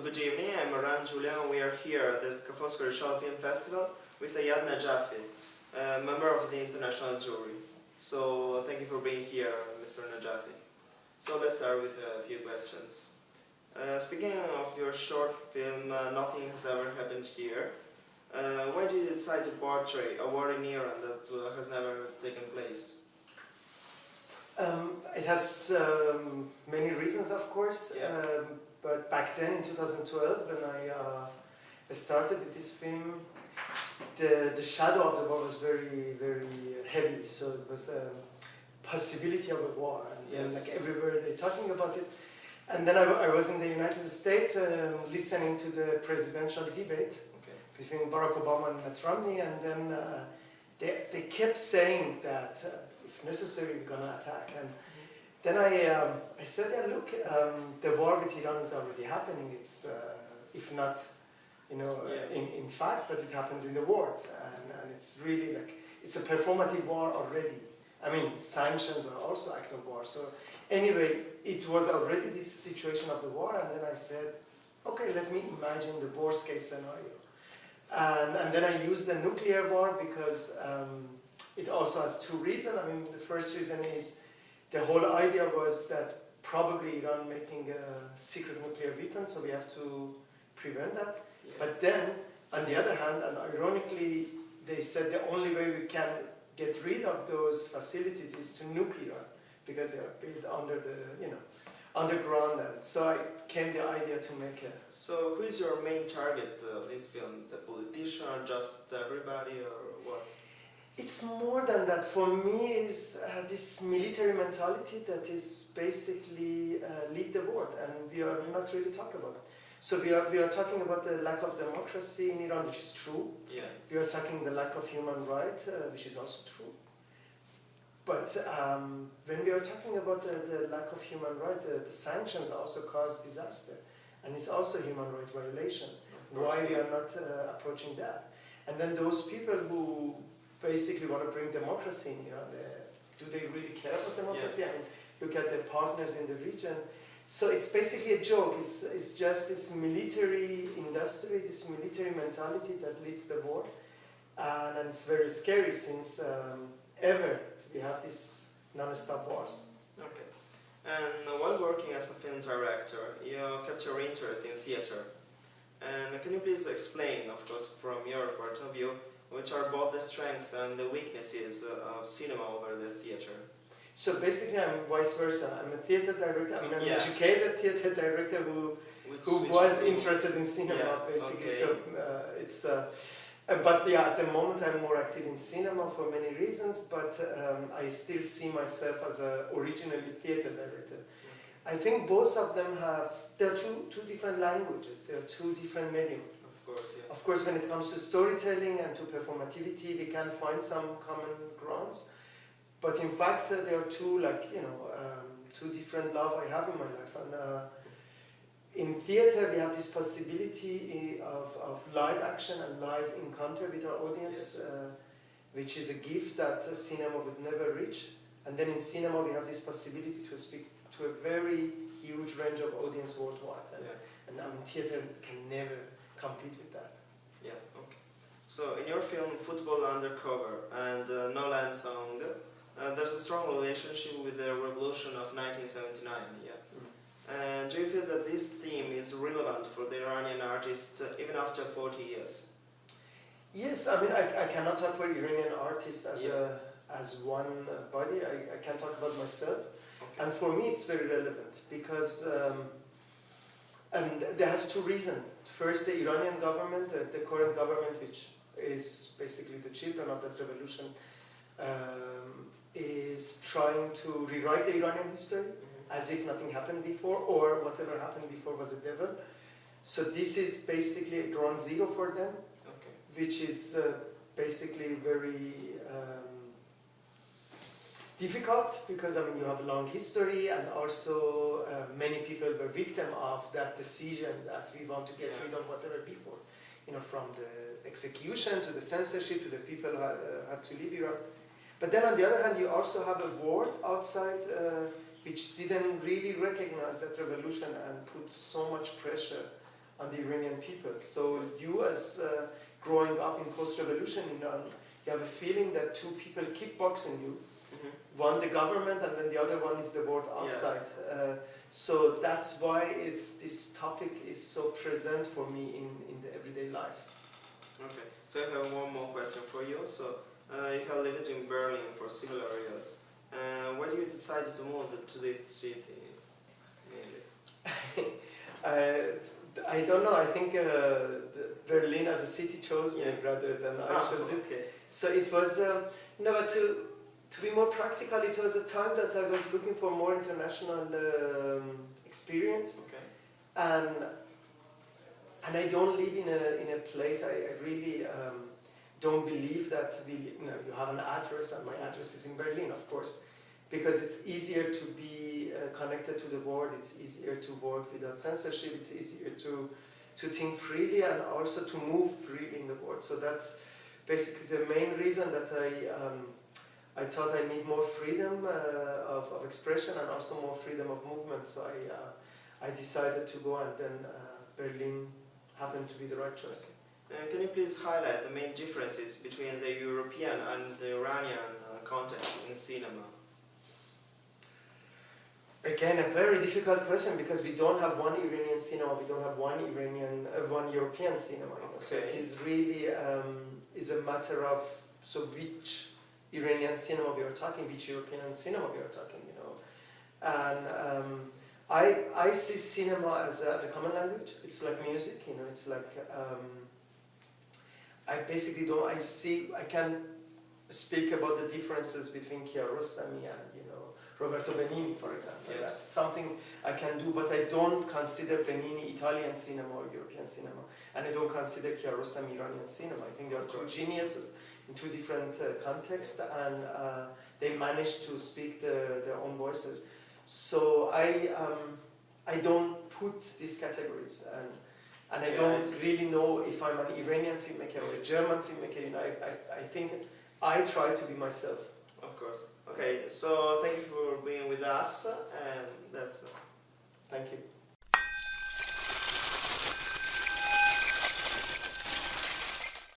Good evening, I'm Maran Julian. We are here at the Foscari Film Festival with Ayat Najafi, a member of the international jury. So thank you for being here, Mr. Najafi. So let's start with a few questions. Speaking of your short film, Nothing Has Ever Happened Here, why did you decide to portray a war in Iran that has never taken place? It has many reasons, of course, but back then in 2012, when I started with this film, the shadow of the war was very, very heavy, so it was a possibility of a war, and then like everywhere they're talking about it. And then I was in the United States listening to the presidential debate between Barack Obama and Mitt Romney, and then they kept saying that if necessary, we're going to attack. And then I said, yeah, look, the war with Iran is already happening. It's, if not, in fact, but it happens in the words. And it's really like, it's a performative war already. I mean, sanctions are also act of war. So anyway, it was already this situation of the war. And then I said, okay, let me imagine the worst case scenario. And then I used the nuclear war because it also has two reasons. I mean, the first reason is the whole idea was that probably Iran making a secret nuclear weapon, so we have to prevent that. Yeah. But then, on the other hand, and ironically, they said the only way we can get rid of those facilities is to nuke Iran, because they are built under the, underground. And so I came the idea to make it. So who is your main target of this film? The politician, or just everybody, or what? It's more than that. For me, is this military mentality that is basically lead the world, and we are not really talking about it. So we are talking about the lack of democracy in Iran, which is true. Yeah. We are talking the lack of human rights, which is also true. But when we are talking about the lack of human rights, the sanctions also cause disaster, and it's also human rights violation. Why we are not approaching that? And then those people who basically want to bring democracy in Iran, do they really care about democracy? Yeah. I mean, look at the partners in the region. So it's basically a joke. It's just this military industry, this military mentality that leads the war, and it's very scary since ever we have these non-stop wars. Okay. And while working as a film director, you kept your interest in theater. And can you please explain, of course, from your point of view, which are both the strengths and the weaknesses of cinema over the theater? So basically, I'm vice versa. I'm a theater director. I mean, I'm an educated theater director who was interested in cinema, basically. Okay. So it's. But yeah, at the moment I'm more active in cinema for many reasons. But I still see myself as an originally theater director. Okay. I think both of them have. There are two different languages. There are two different mediums. Of course, when it comes to storytelling and to performativity, we can find some common grounds. But in fact, there are two different love I have in my life. And in theater, we have this possibility of live action and live encounter with our audience, which is a gift that cinema would never reach. And then in cinema, we have this possibility to speak to a very huge range of audience worldwide. And I mean, theater can never compete with that. Yeah, okay. So in your film Football Undercover and No Land Song, there's a strong relationship with the revolution of 1979, yeah? And do you feel that this theme is relevant for the Iranian artist even after 40 years? Yes, I mean, I cannot talk for Iranian artists as one body. I can talk about myself. Okay. And for me it's very relevant because and there has two reasons. First, the Iranian government, the current government, which is basically the children of that revolution, is trying to rewrite the Iranian history as if nothing happened before, or whatever happened before was a devil. So this is basically a ground zero for them, which is basically very difficult, because I mean you have a long history, and also many people were victim of that decision that we want to get rid of whatever before, from the execution to the censorship to the people who had to leave Iran. But then on the other hand, you also have a world outside which didn't really recognize that revolution and put so much pressure on the Iranian people. So you, as growing up in post-revolution Iran, you have a feeling that two people kickboxing you. One the government, and then the other one is the world outside. Yes. So that's why this topic is so present for me in the everyday life. Okay, so I have one more question for you. So you have lived in Berlin for several years. Why do you decide to move to this city? I don't know. I think Berlin as a city chose me rather than I chose it. Okay. So it was, but to be more practical, it was a time that I was looking for more international experience. Okay. And I don't live in a place. I really don't believe that you have an address, and my address is in Berlin, of course, because it's easier to be connected to the world. It's easier to work without censorship. It's easier to think freely and also to move freely in the world. So that's basically the main reason that I thought I need more freedom of expression and also more freedom of movement. So I decided to go, and then Berlin happened to be the right choice. Can you please highlight the main differences between the European and the Iranian context in cinema? Again, a very difficult question, because we don't have one Iranian cinema, we don't have one European cinema. You know? Okay. So it is really is a matter of which Iranian cinema we are talking, which European cinema we are talking. You know, and I see cinema as a common language. It's like music. You know, it's like I basically don't. I can speak about the differences between Kiarostami and Roberto Benigni, for example. Yes. That's something I can do, but I don't consider Benigni Italian cinema or European cinema, and I don't consider Kiarostami Iranian cinema. I think they are two geniuses in two different contexts, and they managed to speak their own voices. So I don't put these categories, and I don't really know if I'm an Iranian filmmaker or a German filmmaker. You know, I think I try to be myself. Of course. Okay, so thank you for being with us, and that's it. Thank you.